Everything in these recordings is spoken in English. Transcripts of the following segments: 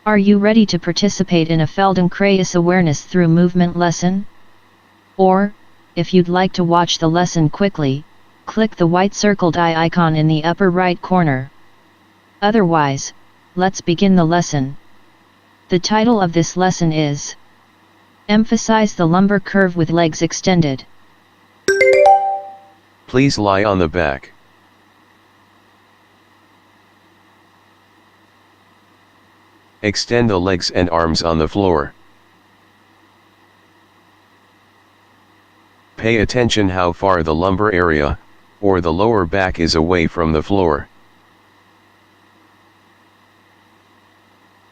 Are you ready to participate in a Feldenkrais awareness through movement lesson? Or, if you'd like to watch the lesson quickly, click the white circled eye icon in the upper right corner. Otherwise, let's begin the lesson. The title of this lesson is Emphasize the lumbar curve with legs extended. Please lie on the back. Extend the legs and arms on the floor. Pay attention how far the lumbar area, or the lower back, is away from the floor.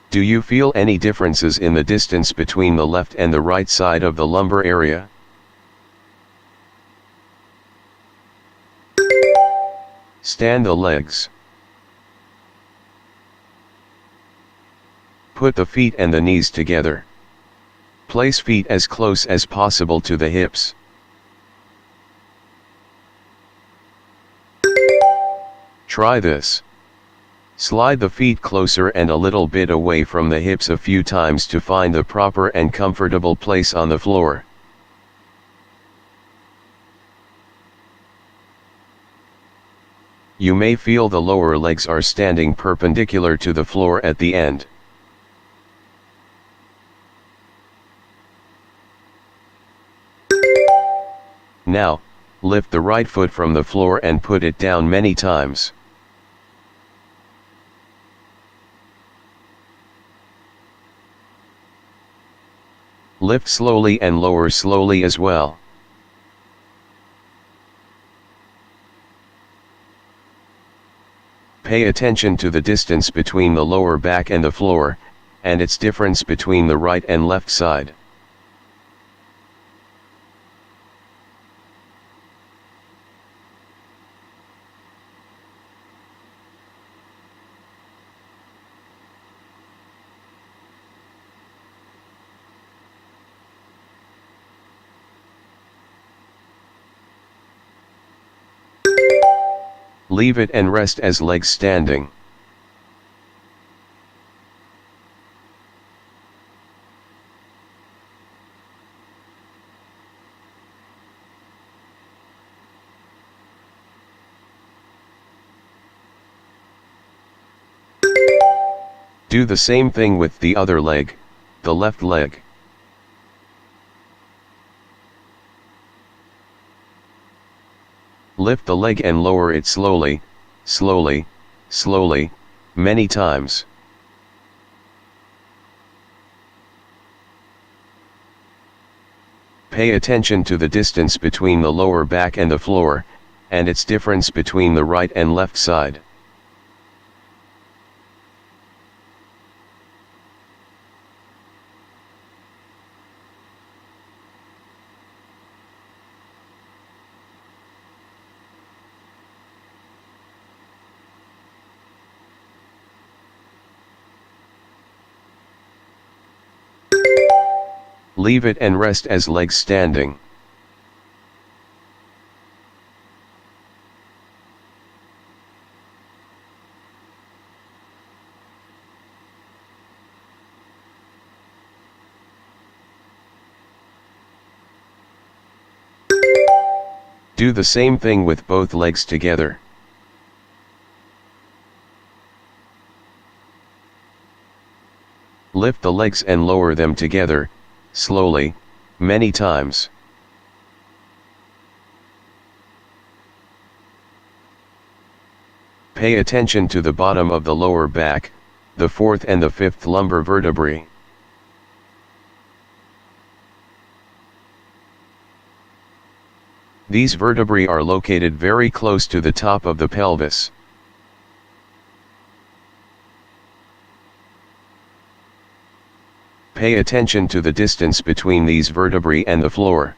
Do you feel any differences in the distance between the left and the right side of the lumbar area? Stand the legs. Put the feet and the knees together. Place feet as close as possible to the hips. Try this. Slide the feet closer and a little bit away from the hips a few times to find the proper and comfortable place on the floor. You may feel the lower legs are standing perpendicular to the floor at the end. Now, lift the right foot from the floor and put it down many times. Lift slowly and lower slowly as well. Pay attention to the distance between the lower back and the floor, and its difference between the right and left side. Leave it and rest as legs standing. Do the same thing with the other leg, the left leg. Lift the leg and lower it slowly, slowly, slowly, many times. Pay attention to the distance between the lower back and the floor, and its difference between the right and left side. Leave it and rest as legs standing. Do the same thing with both legs together. Lift the legs and lower them together, slowly, many times. Pay attention to the bottom of the lower back, the fourth and the fifth lumbar vertebrae. These vertebrae are located very close to the top of the pelvis. Pay attention to the distance between these vertebrae and the floor.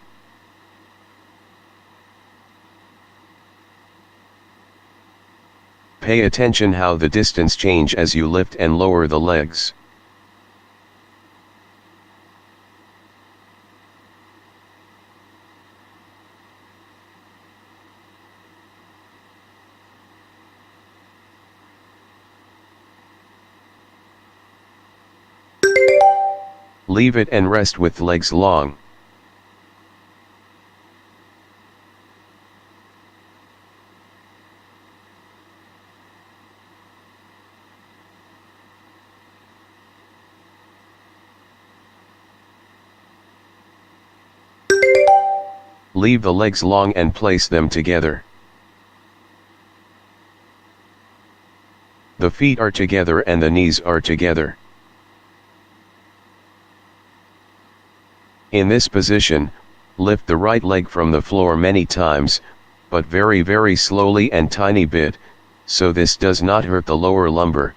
Pay attention how the distance change as you lift and lower the legs. Leave it and rest with legs long. Leave the legs long and place them together. The feet are together and the knees are together. In this position, lift the right leg from the floor many times, but very slowly and tiny bit, so this does not hurt the lower lumbar.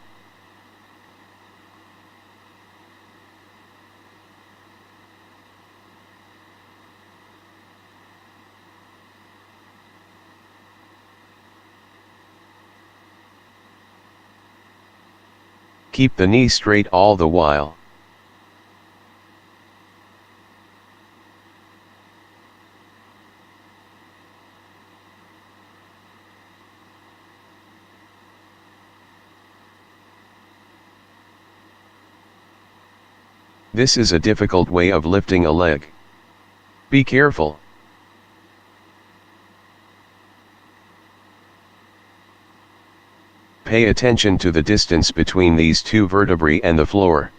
Keep the knee straight all the while. This is a difficult way of lifting a leg. Be careful. Pay attention to the distance between these two vertebrae and the floor.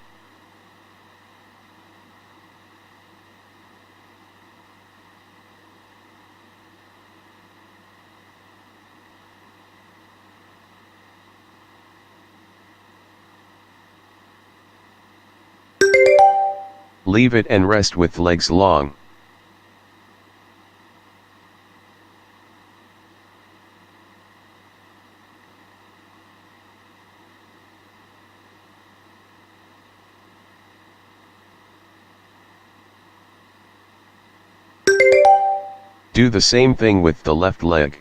Leave it and rest with legs long. Do the same thing with the left leg.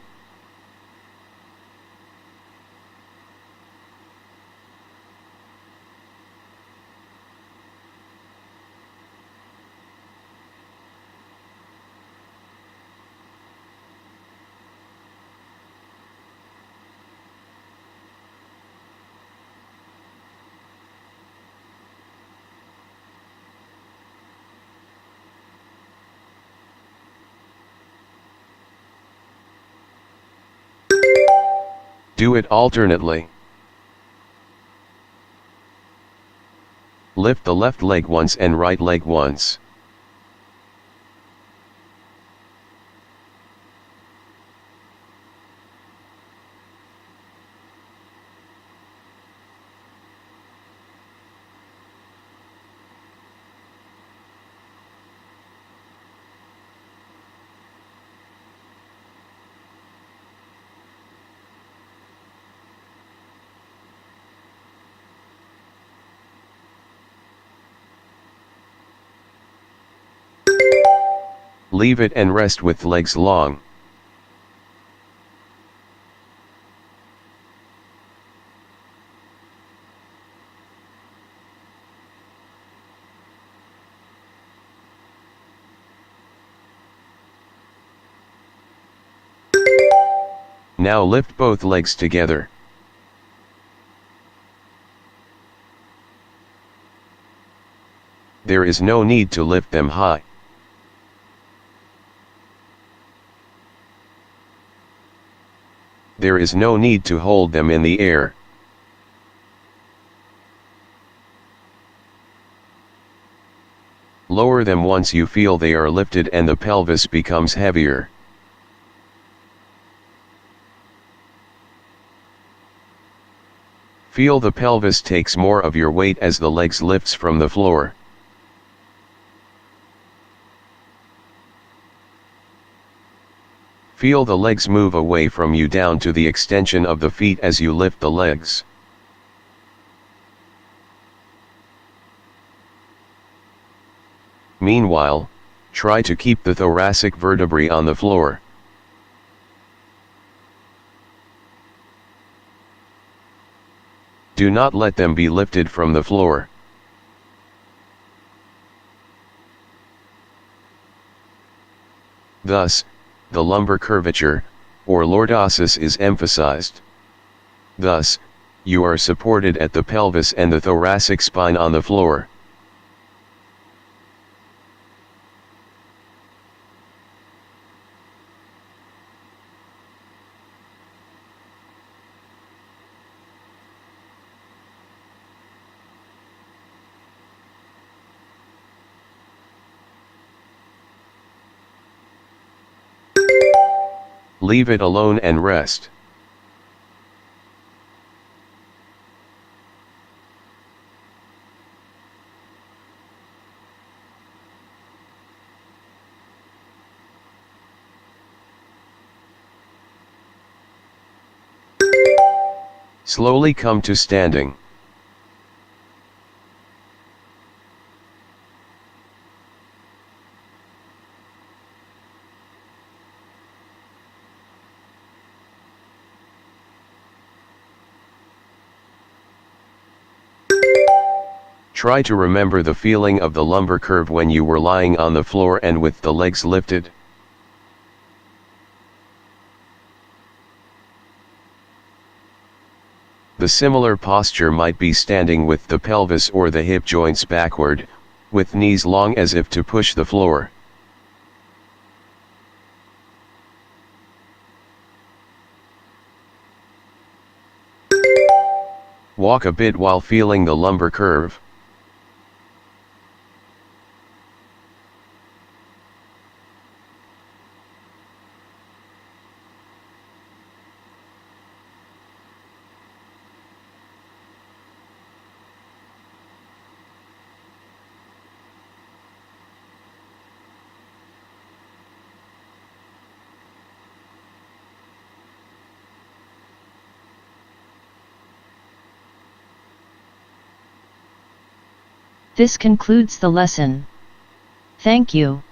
Do it alternately. Lift the left leg once and right leg once. Leave it and rest with legs long. Now lift both legs together. There is no need to lift them high. There is no need to hold them in the air. Lower them once you feel they are lifted and the pelvis becomes heavier. Feel the pelvis takes more of your weight as the legs lifts from the floor. Feel the legs move away from you down to the extension of the feet as you lift the legs. Meanwhile, try to keep the thoracic vertebrae on the floor. Do not let them be lifted from the floor. Thus, the lumbar curvature, or lordosis, is emphasized. Thus, you are supported at the pelvis and the thoracic spine on the floor. Leave it alone and rest. Slowly come to standing. Try to remember the feeling of the lumbar curve when you were lying on the floor and with the legs lifted. The similar posture might be standing with the pelvis or the hip joints backward, with knees long as if to push the floor. Walk a bit while feeling the lumbar curve. This concludes the lesson. Thank you.